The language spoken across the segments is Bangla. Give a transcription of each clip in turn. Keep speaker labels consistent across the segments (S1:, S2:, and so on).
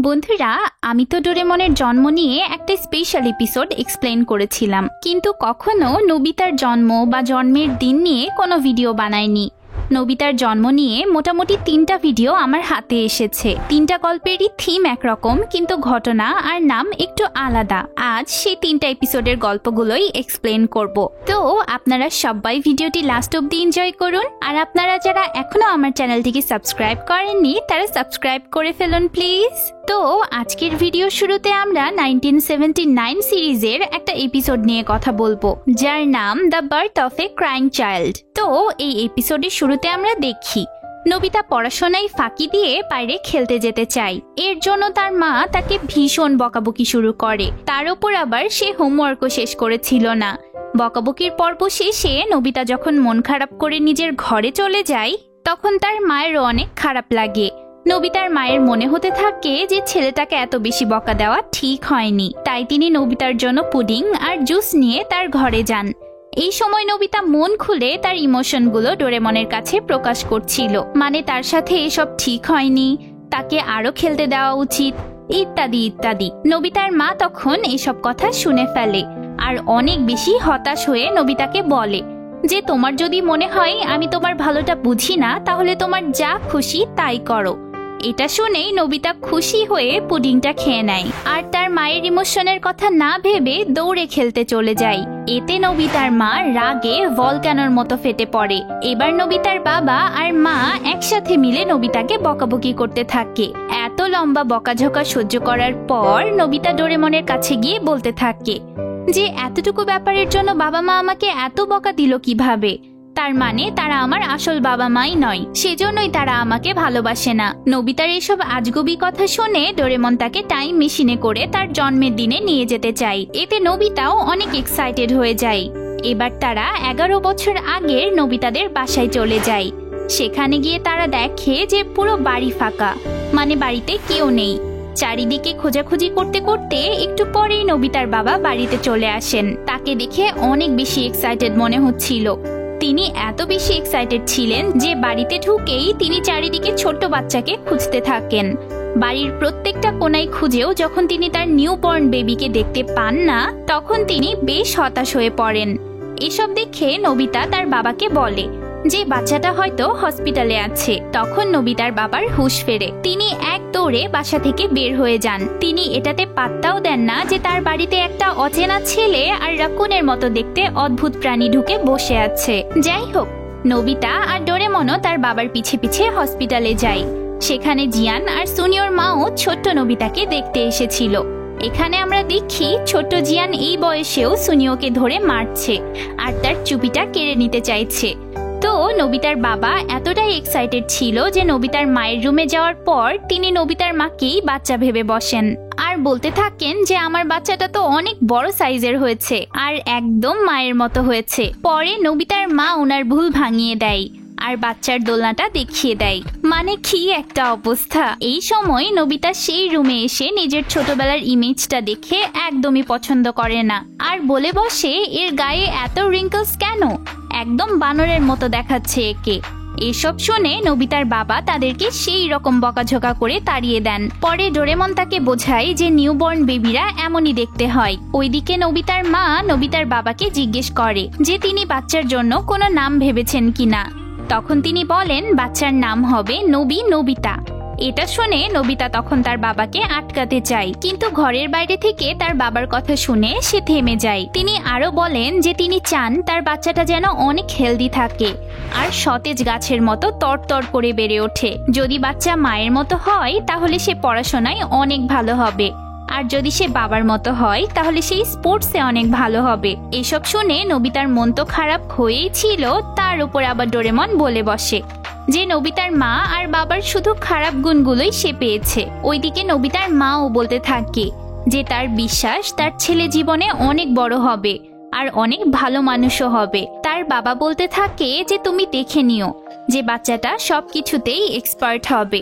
S1: বন্ধুরা, আমি তো ডোরেমনের জন্ম নিয়ে একটা স্পেশাল এপিসোড এক্সপ্লেন করেছিলাম, কিন্তু কখনো নোবিতার জন্ম বা জন্মের দিন নিয়ে কোনো ভিডিও বানাইনি। নোবিতার জন্ম নিয়ে মোটামুটি 3টা ভিডিও আমার হাতে এসেছে। 3টা গল্পেরই থিম একরকম, কিন্তু ঘটনা আর নাম একটু আলাদা। আজ সেই 3টা এপিসোডের গল্পগুলোই এক্সপ্লেন করব। তো আপনারা সবাই ভিডিওটি লাস্ট অবধি এনজয় করুন, আর আপনারা যারা এখনো আমার চ্যানেলটিকে সাবস্ক্রাইব করেননি তারা সাবস্ক্রাইব করে ফেলুন প্লিজ। তো আজকের ভিডিও শুরুতে আমরা 1979 সিরিজের একটা এপিসোড নিয়ে কথা বলবো, যার নাম the birth of a crying child. তো এই এপিসোডের শুরুতে আমরা দেখি নোবিতা পড়াশোনায় ফাঁকি দিয়ে বাইরে খেলতে যেতে চায়। এর জন্য তার মা তাকে ভীষণ বকাবকি শুরু করে। তার উপর আবার সে হোমওয়ার্কও শেষ করেছিল না। বকাবকির পর্ব শেষে নোবিতা যখন মন খারাপ করে নিজের ঘরে চলে যায়, তখন তার মায়েরও অনেক খারাপ লাগে। নোবিতার মায়ের মনে হতে থাকে যে ছেলেটাকে এত বেশি বকা দেওয়া ঠিক হয়নি, তাই তিনি নোবিতার জন্য পুডিং আর জুস নিয়ে তার ঘরে যান। এই সময় নোবিতা মন খুলে তার ইমোশনগুলো ডোরেমনের কাছে প্রকাশ করছিল, মানে তার সাথে এসব ঠিক হয়নি, তাকে আরো খেলতে দেওয়া উচিত, ইত্যাদি ইত্যাদি। নোবিতার মা তখন এসব কথা শুনে ফেলে আর অনেক বেশি হতাশ হয়ে নোবিতাকে বলে যে তোমার যদি মনে হয় আমি তোমার ভালোটা বুঝি না, তাহলে তোমার যা খুশি তাই করো। এটা শুনেই নোবিতা খুশি হয়ে পুডিংটা খেয়ে নেয় আর তার মায়ের ইমোশনের কথা না ভেবে দৌড়ে খেলতে চলে যায়। এতে নোবিতার মা রাগে ভলক্যানোর মতো ফেটে পড়ে। এবার নোবিতার বাবা আর মা একসাথে মিলে নোবিতাকে বকাবকি করতে থাকে। এত লম্বা বকাঝকা সহ্য করার পর নোবিতা ডোরেমনের কাছে গিয়ে বলতে থাকে যে এতটুকু ব্যাপারের জন্য বাবা মা আমাকে এত বকা দিল কিভাবে? তার মানে তারা আমার আসল বাবা মাই নয়, সেজন্যই তারা আমাকে ভালোবাসে না। নোবিতার এসব আজগুবি কথা শুনে ডোরেমন তাকে টাইম মেশিনে করে তার জন্মের দিনে নিয়ে যেতে চায়। এতে নোবিতাও অনেক এক্সাইটেড হয়ে যায়। এবার তারা 11 বছর আগের নোবিতাদের বাসায় চলে যায়। সেখানে গিয়ে তারা দেখে যে পুরো বাড়ি ফাঁকা, মানে বাড়িতে কেউ নেই। চারিদিকে খোঁজাখুঁজি করতে করতে একটু পরেই নোবিতার বাবা বাড়িতে চলে আসেন। তাকে দেখে অনেক বেশি এক্সাইটেড মনে হচ্ছিল। তিনি এত বেশি এক্সাইটেড ছিলেন যে বাড়িতে ঢুকেই তিনি চারিদিকে ছোট্ট বাচ্চাকে খুঁজতে থাকেন। বাড়ির প্রত্যেকটা কোণায় খুঁজেও যখন তিনি তার নিউবর্ন বেবিকে দেখতে পান না, তখন তিনি বেশ হতাশ হয়ে পড়েন। এসব দেখে নোবিতা তার বাবাকে বলে যে বাচ্চাটা হয়তো হসপিটালে আছে। তখন নোবিতার বাবার হুঁশ ফেরে। তিনি এক দৌড়ে বাসা থেকে বের হয়ে যান। তিনি এটাতে পাত্তাও দেন না যে তার বাড়িতে একটা অচেনা ছেলে আর রাকুনের মতো দেখতে অদ্ভুত প্রাণী ঢুকে বসে আছে। যাই হোক, নোবিতা আর ডোরেমনও তার বাবার পিছে পিছে হসপিটালে যায়। সেখানে জিয়ান আর সুনিয়র মাও ছোট্ট নোবিতাকে দেখতে এসেছিল। এখানে আমরা দেখি ছোট্ট জিয়ান এই বয়সেও সুনিয়কে ধরে মারছে আর তার চুপিটা কেড়ে নিতে চাইছে। তো নোবিতার বাবা এতটাই এক্সাইটেড ছিল যে নোবিতার মায়ের রুমে যাওয়ার পর তিনি নোবিতার মাকেই বাচ্চা ভেবে বসেন আর বলতে থাকেন যে আমার বাচ্চাটা তো অনেক বড় সাইজের হয়েছে আর একদম মায়ের মতো হয়েছে। পরে নোবিতার মা ওনার ভুল ভাঙিয়ে দেয় আর বাচ্চার দোলনাটা দেখিয়ে দেয়। মানে কি একটা অবস্থা! এই সময় নোবিতা সেই রুমে এসে নিজের ছোটবেলার ইমেজটা দেখে একদমই পছন্দ করে না আর বলে বসে এর গায়ে এত রিঙ্কলস কেন, একদম বানরের মতো দেখাচ্ছে একে। এসব শুনে নোবিতার বাবা তাদেরকে সেই রকম বকাঝকা করে তাড়িয়ে দেন। পরে ডোরেমন তাকে বোঝায় যে নিউবর্ন বেবিরা এমনই দেখতে হয়। ওইদিকে নোবিতার মা নোবিতার বাবাকে জিজ্ঞেস করে যে তিনি বাচ্চার জন্য কোনো নাম ভেবেছেন কিনা। তখন তিনি বলেন বাচ্চার নাম হবে নোবিতা। এটা শুনে নোবিতা তখন তার বাবাকে আটকাতে চায়, কিন্তু ঘরের বাইরে থেকে তার বাবার কথা শুনে সে থেমে যায়। তিনি আরো বলেন যে তিনি চান তার বাচ্চাটা যেন অনেক হেলদি থাকে আর সতেজ গাছের মতো তরতর করে বেড়ে ওঠে। যদি বাচ্চা মায়ের মতো হয় তাহলে সে পড়াশোনায় অনেক ভালো হবে, আর যদি সে বাবার মতো হয় তাহলে সেই স্পোর্টসে অনেক ভালো হবে। এসব শুনে নোবিতার মন তো খারাপ হয়েই ছিল, তার উপর আবার ডোরেমন বলে বসে যে নোবিতার মা আর বাবার শুধু খারাপ গুণগুলোই সে পেয়েছে। ওইদিকে নোবিতার মাও বলতে থাকে যে তার বিশ্বাস তার ছেলে জীবনে অনেক বড় হবে আর অনেক ভালো মানুষও হবে। তার বাবা বলতে থাকে যে তুমি দেখে নিও যে বাচ্চাটা সবকিছুতেই এক্সপার্ট হবে।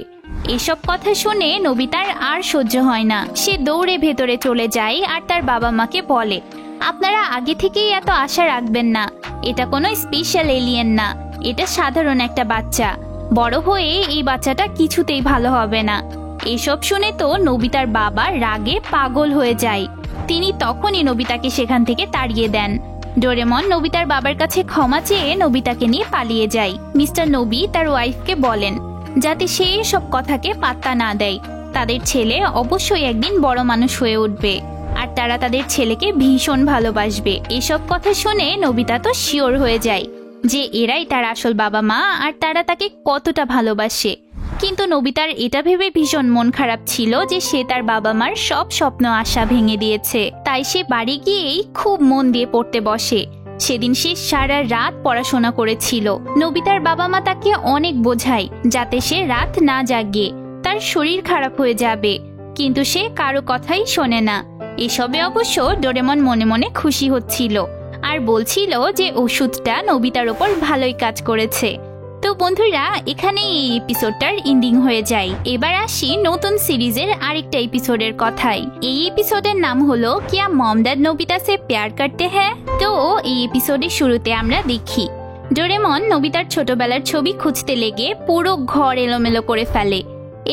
S1: এসব কথা শুনে নোবিতার আর সহ্য হয় না। সে দৌড়ে ভেতরে চলে যায় আর তার বাবা মাকে বলে আপনারা আগে থেকেই এত আশা রাখবেন না, এটা কোনো স্পেশাল এলিয়েন না, এটা সাধারণ একটা বাচ্চা। বড় হয়ে এই বাচ্চাটা কিছুতেই ভালো হবে না। এসব শুনে তো নোবিতার বাবা রাগে পাগল হয়ে যায়। তিনি তখনই নোবিতাকে সেখান থেকে তাড়িয়ে দেন। ডোরেমন নোবিতার বাবার কাছে ক্ষমা চেয়ে নোবিতাকে নিয়ে পালিয়ে যায়। মিস্টার নোবি তার ওয়াইফকে বলেন যাতে সে সব কথাকে পাত্তা না দেয়। তাদের ছেলে অবশ্যই একদিন বড় মানুষ হয়ে উঠবে আর তারা তাদের ছেলেকে ভীষণ ভালোবাসবে। এসব কথা শুনে নোবিতা তো শিওর হয়ে যায় যে এরাই তার আসল বাবা মা আর তারা তাকে কতটা ভালোবাসে। কিন্তু নোবিতার এটা ভেবে ভীষণ মন খারাপ ছিল যে সে তার বাবা মার সব স্বপ্ন আশা ভেঙে দিয়েছে। তাই সে বাড়ি গিয়েই খুব মন দিয়ে পড়তে বসে। সেদিন সে সারা রাত পড়াশোনা করেছিল। নোবিতার বাবা মা তাকে অনেক বোঝায় যাতে সে রাত না জাগে, তার শরীর খারাপ হয়ে যাবে, কিন্তু সে কারো কথাই শোনে না। এসবে অবশ্য ডোরেমন মনে মনে খুশি হচ্ছিল আর বলছিল যে ওষুধটা নোবিতার ওপর ভালোই কাজ করেছে। তো বন্ধুরা, এখানে এই এপিসোডটার এন্ডিং হয়ে যায়। এবার আসি নতুন সিরিজের আরেকটা এপিসোডের কথায়। এই এপিসোডের নাম হলো কিয়া মম ড্যাড নোবিতা সে প্যার করতে হ্যায়। তো এই এপিসোডের শুরুতে আমরা দেখি ডোরেমন নোবিতার ছোটবেলার ছবি খুঁজতে লেগে পুরো ঘর এলোমেলো করে ফেলে।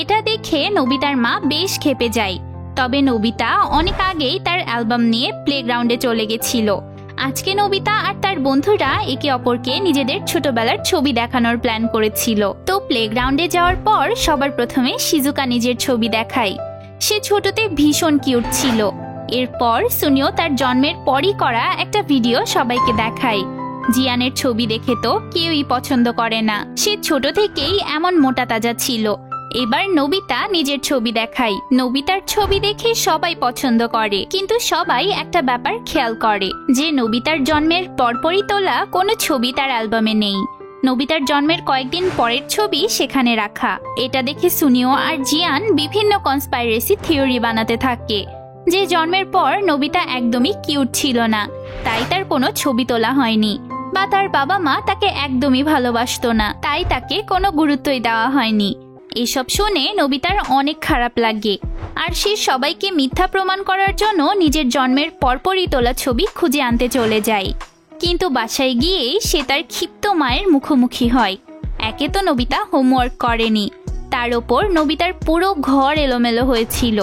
S1: এটা দেখে নোবিতার মা বেশ ক্ষেপে যায়। তবে নোবিতা অনেক আগেই তার অ্যালবাম নিয়ে প্লেগ্রাউন্ডে চলে গেছিল। আজকে নোবিতা আর তার বন্ধুরা একে অপরকে নিজেদের ছোটবেলার ছবি দেখানোর প্ল্যান করেছিল। তো প্লেগ্রাউন্ডে যাওয়ার পর সবার প্রথমে শিজুকা নিজের ছবি দেখায়। সে ছোটতে ভীষণ কিউট ছিল। এরপর সুনিও তার জন্মের পরই করা একটা ভিডিও সবাইকে দেখায়। জিয়ানের ছবি দেখে তো কেউই পছন্দ করে না, সে ছোট থেকেই এমন মোটা তাজা ছিল। এবার নোবিতা নিজের ছবি দেখায়। নোবিতার ছবি দেখে সবাই পছন্দ করে, কিন্তু সবাই একটা ব্যাপার খেয়াল করে যে নোবিতার জন্মের পরপরই তোলা কোনো ছবি তার অ্যালবামে নেই। নোবিতার জন্মের কয়েকদিন পরের ছবি সেখানে রাখা। এটা দেখে সুনিও আর জিয়ান বিভিন্ন কনস্পাইরেসি থিওরি বানাতে থাকে যে জন্মের পর নোবিতা একদমই কিউট ছিল না, তাই তার কোনো ছবি তোলা হয়নি, বা তার বাবা মা তাকে একদমই ভালোবাসতো না, তাই তাকে কোনো গুরুত্বই দেওয়া হয়নি। এসব শুনে নোবিতার অনেক খারাপ লাগে আর সে সবাইকে মিথ্যা প্রমাণ করার জন্য নিজের জন্মের পরপরই তোলা ছবি খুঁজে আনতে চলে যায়। কিন্তু বাসায় গিয়ে সে তার ক্ষিপ্ত মায়ের মুখোমুখি হয়। একে তো নোবিতা হোমওয়ার্ক করেনি, তার ওপর নোবিতার পুরো ঘর এলোমেলো হয়েছিল।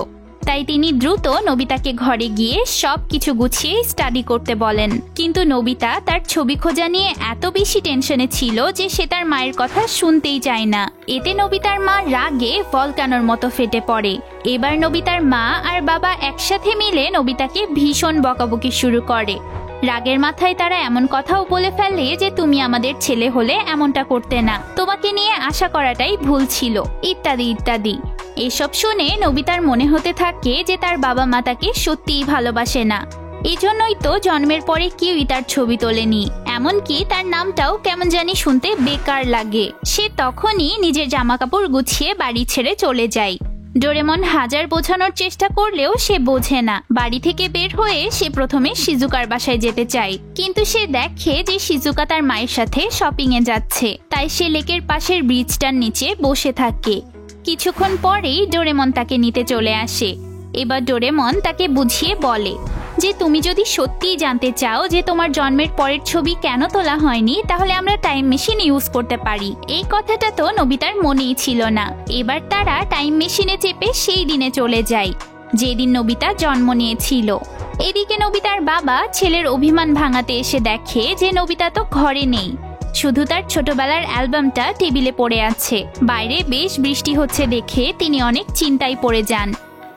S1: তাই তিনি দ্রুত নোবিতাকে ঘরে গিয়ে সব কিছু গুছিয়ে স্টাডি করতে বলেন। কিন্তু নোবিতা তার ছবি খোঁজা নিয়ে এত বেশি টেনশনে ছিল যে সে তার মায়ের কথা শুনতেই চায় না। এতে নোবিতার মা রাগে ভলকানোর মতো ফেটে পড়ে। এবার নোবিতার মা আর বাবা একসাথে মিলে নোবিতাকে ভীষণ বকাবকি শুরু করে। রাগের মাথায় তারা এমন কথাও বলে ফেলে যে তুমি আমাদের ছেলে হলে এমনটা করতে না, তোমাকে নিয়ে আশা করাটাই ভুল ছিল, ইত্যাদি ইত্যাদি। এসব শুনে নোবিতার মনে হতে থাকে যে তার বাবা মা তাকে সত্যিই ভালোবাসে না। এজন্যই তো জন্মের পরে কেউই তার ছবি তোলেনি, এমনকি তার নামটাও কেমন জানি শুনতে বেকার লাগে। সে তখনই নিজের জামা কাপড় গুছিয়ে বাড়ি ছেড়ে চলে যায়। ডোরেমন হাজার বোঝানোর চেষ্টা করলেও সে বোঝে না। বাড়ি থেকে বের হয়ে সে প্রথমে শিজুকার বাসায় যেতে চায়, কিন্তু সে দেখে যে শিজুকা তার মায়ের সাথে শপিং এ যাচ্ছে। তাই সে লেকের পাশের ব্রিজটার নিচে বসে থাকে। কিছুক্ষণ পরেই ডোরেমন তাকে নিতে চলে আসে। এবার ডোরেমন তাকে বুঝিয়ে বলে যে তুমি যদি সত্যিই জানতে চাও যে তোমার জন্মের পরের ছবি কেন তোলা হয়নি, তাহলে আমরা টাইম মেশিন ইউজ করতে পারি। এই কথাটা তো নোবিতার মনেই ছিল না। এবার তারা টাইম মেশিনে চেপে সেই দিনে চলে যায় যেদিন নোবিতা জন্ম নিয়েছিল। এদিকে নোবিতার বাবা ছেলের অভিমান ভাঙাতে এসে দেখে যে নোবিতা তো ঘরে নেই, শুধু তার ছোটবেলার অ্যালবামটা টেবিলে পড়ে আছে। বাইরে বেশ বৃষ্টি হচ্ছে দেখে তিনি অনেক চিন্তায় পড়ে যান।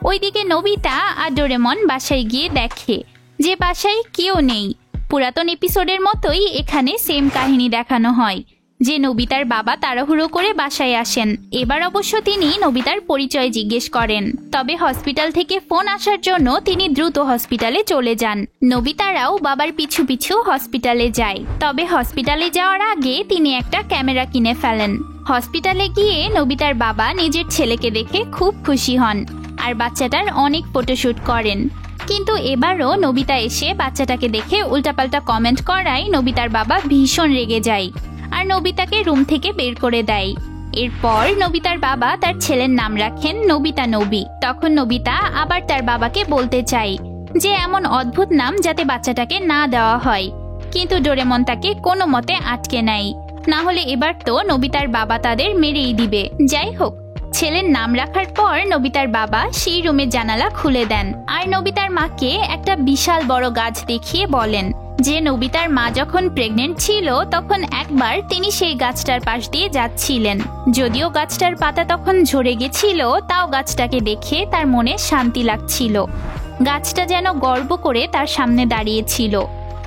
S1: ওইদিকে নোবিতা আর ডোরেমন বাসায় গিয়ে দেখে যে বাসায় কেউ নেই। পুরাতন এপিসোডের মতোই এখানে সেম কাহিনী দেখানো হয় যে নোবিতার বাবা তাড়াহুড়ো করে বাসায় আসেন। এবার অবশ্য তিনি নোবিতার পরিচয় জিজ্ঞেস করেন, তবে হসপিটাল থেকে ফোন আসার জন্য তিনি দ্রুত হসপিটালে চলে যান। নোবিতারাও বাবার পিছু পিছু হসপিটালে যায়। তবে হসপিটালে যাওয়ার আগে তিনি একটা ক্যামেরা কিনে ফেলেন। হসপিটালে গিয়ে নোবিতার বাবা নিজের ছেলেকে দেখে খুব খুশি হন আর বাচ্চাটার অনেক ফটোশুট করেন। কিন্তু এবারও নোবিতা এসে বাচ্চাটাকে দেখে উল্টাপাল্টা কমেন্ট করায় নোবিতার বাবা ভীষণ রেগে যায় আর নোবিতাকে রুম থেকে বের করে দেয়। এরপর নোবিতার বাবা তার ছেলের নাম রাখেন নোবিতা নোবি। তখন নোবিতা আবার তার বাবাকে বলতে চায় যে এমন অদ্ভুত নাম যাতে বাচ্চাটাকে না দেওয়া হয়, কিন্তু ডোরেমন তাকে কোনো মতে আটকে নেয়, না হলে এবার তো নোবিতার বাবা তাদের মেরেই দিবে। যাই হোক, ছেলের নাম রাখার পর নোবিতার বাবা সেই রুমের জানালা খুলে দেন আর নোবিতার মাকে একটা বিশাল বড় গাছ দেখিয়ে বলেন যে নোবিতার মা যখন প্রেগনেন্ট ছিল তখন একবার তিনি সেই গাছটার পাশ দিয়ে যাচ্ছিলেন। যদিও গাছটার পাতা তখন ঝরে গেছিল, তাও গাছটাকে দেখে তার মনে শান্তি লাগছিল। গাছটা যেন গর্ব করে তার সামনে দাঁড়িয়েছিল।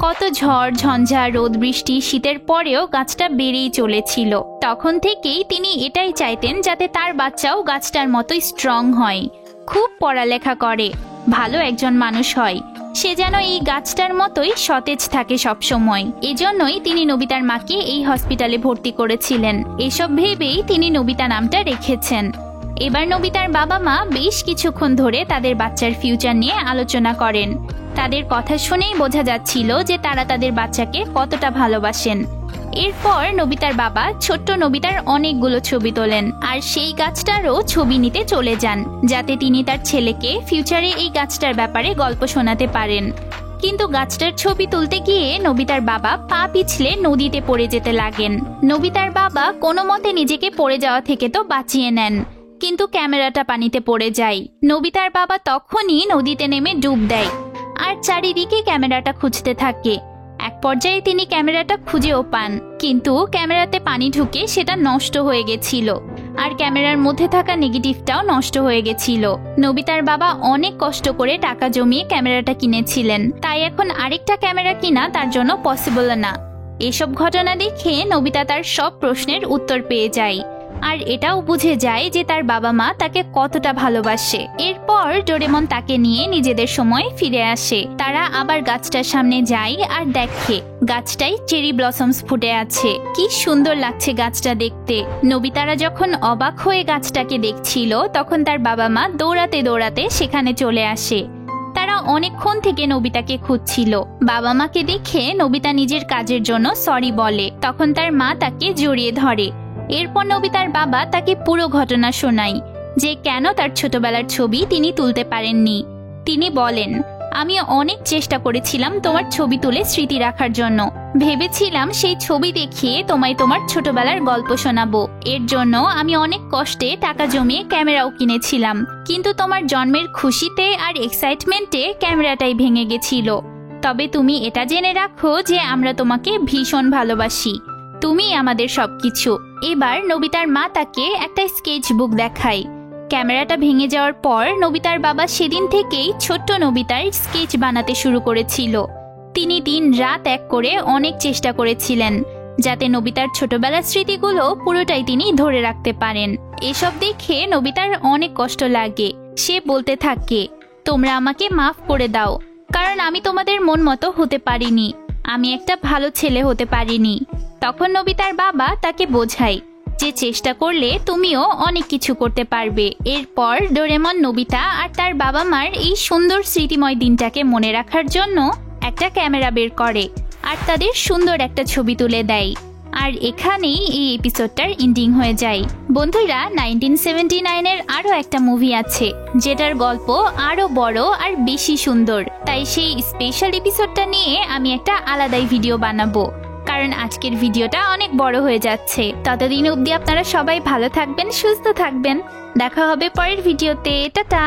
S1: কত ঝড় ঝঞ্ঝা রোদ বৃষ্টি শীতের পরেও গাছটা বেড়েই চলেছিল। তখন থেকেই তিনি এটাই চাইতেন যাতে তার বাচ্চাও গাছটার মতোই স্ট্রং হয়, খুব পড়ালেখা করে, ভালো একজন মানুষ হয়, সে যেন এই গাছটার মতোই সতেজ থাকে সবসময়। এজন্যই তিনি নোবিতার মাকে এই হসপিটালে ভর্তি করেছিলেন। এসব ভেবেই তিনি নোবিতা নামটা রেখেছেন। এবার নোবিতার বাবা মা বেশ কিছুক্ষণ ধরে তাদের বাচ্চার ফিউচার নিয়ে আলোচনা করেন। তাদের কথা শুনেই বোঝা যাচ্ছিল যে তারা তাদের বাচ্চাকে কতটা ভালোবাসেন। এরপর নোবিতার বাবা ছোট্ট নোবিতার অনেকগুলো ছবি তোলেন আর সেই গাছটারও ছবি নিতে চলে যান, যাতে তিনি তার ছেলেকে ফিউচারে এই গাছটার ব্যাপারে গল্প শোনাতে পারেন। কিন্তু গাছটার ছবি তুলতে গিয়ে নোবিতার বাবা পা পিছলে নদীতে পড়ে যেতে লাগেন। নোবিতার বাবা কোনো মতে নিজেকে পড়ে যাওয়া থেকে তো বাঁচিয়ে নেন, কিন্তু ক্যামেরাটা পানিতে পড়ে যায়। নোবিতার বাবা তখনই নদীতে নেমে ডুব দেয় আর চারিদিকে ক্যামেরাটা খুঁজতে থাকে। এক পর্যায়ে তিনি ক্যামেরাটা খুঁজেও পান, কিন্তু ক্যামেরাতে পানি ঢুকে সেটা নষ্ট হয়ে গেছিল আর ক্যামেরার মধ্যে থাকা নেগেটিভটাও নষ্ট হয়ে গেছিল। নোবিতার বাবা অনেক কষ্ট করে টাকা জমিয়ে ক্যামেরাটা কিনেছিলেন, তাই এখন আরেকটা ক্যামেরা কিনা তার জন্য পসিবল না। এসব ঘটনা দেখে নোবিতা তার সব প্রশ্নের উত্তর পেয়ে যায় আর এটাও বুঝে যায় যে তার বাবা মা তাকে কতটা ভালোবাসে। এরপর ডোরেমন তাকে নিয়ে নিজেদের সময় ফিরে আসে। তারা আবার গাছটার সামনে যায় আর দেখে গাছটাই চেরি ব্লসমস ফুটে আছে। কি সুন্দর লাগছে গাছটা দেখতে। নোবিতারা যখন অবাক হয়ে গাছটাকে দেখছিল তখন তার বাবা মা দৌড়াতে দৌড়াতে সেখানে চলে আসে। তারা অনেকক্ষণ থেকে নোবিতাকে খুঁজছিল। বাবা মাকে দেখে নোবিতা নিজের কাজের জন্য সরি বলে। তখন তার মা তাকে জড়িয়ে ধরে। এরপর নোবিতার বাবা তাকে পুরো ঘটনা শোনায় যে কেন তার ছোটবেলার ছবি তিনি তুলতে পারেননি। তিনি বলেন, আমি অনেক চেষ্টা করেছিলাম তোমার ছবি তুলে স্মৃতি রাখার জন্য। ভেবেছিলাম সেই ছবি দেখিয়ে তোমায় তোমার ছোটবেলার গল্প শোনাবো। এর জন্য আমি অনেক কষ্টে টাকা জমিয়ে ক্যামেরাও কিনেছিলাম, কিন্তু তোমার জন্মের খুশিতে আর এক্সাইটমেন্টে ক্যামেরাটাই ভেঙে গেছিল। তবে তুমি এটা জেনে রাখো যে আমরা তোমাকে ভীষণ ভালোবাসি, তুমি আমাদের সবকিছু। এবার নোবিতার মা তাকে একটা স্কেচ বুক দেখায়। ক্যামেরাটা ভেঙে যাওয়ার পর নোবিতার বাবা সেদিন থেকেই ছোট্ট নোবিতার স্কেচ বানাতে শুরু করেছিল। তিনি দিন রাত এক করে অনেক চেষ্টা করেছিলেন যাতে নোবিতার ছোটবেলার স্মৃতিগুলো পুরোটাই তিনি ধরে রাখতে পারেন। এসব দেখে নোবিতার অনেক কষ্ট লাগে। সে বলতে থাকে, তোমরা আমাকে মাফ করে দাও, কারণ আমি তোমাদের মন মতো হতে পারিনি, আমি একটা ভালো ছেলে হতে পারিনি। তখন নোবিতার বাবা তাকে বোঝায় যে চেষ্টা করলে তুমিও অনেক কিছু করতে পারবে। এরপর ডোরেমন নোবিতা আর তার বাবা মার এই সুন্দর স্মৃতিময় দিনটাকে মনে রাখার জন্য একটা ক্যামেরা বের করে আর তাদের সুন্দর একটা ছবি তুলে দেয়। আর এখানেই এই এপিসোডটার এন্ডিং হয়ে যায়। বন্ধুরা, 1979-এর আরও একটা মুভি আছে যেটার গল্প আরও বড় আর বেশি সুন্দর, তাই সেই স্পেশাল এপিসোডটা নিয়ে আমি একটা আলাদাই ভিডিও বানাবো, কারণ আজকের ভিডিওটা অনেক বড় হয়ে যাচ্ছে। ততদিন অবধি আপনারা সবাই ভালো থাকবেন, সুস্থ থাকবেন। দেখা হবে পরের ভিডিওতে। টাটা।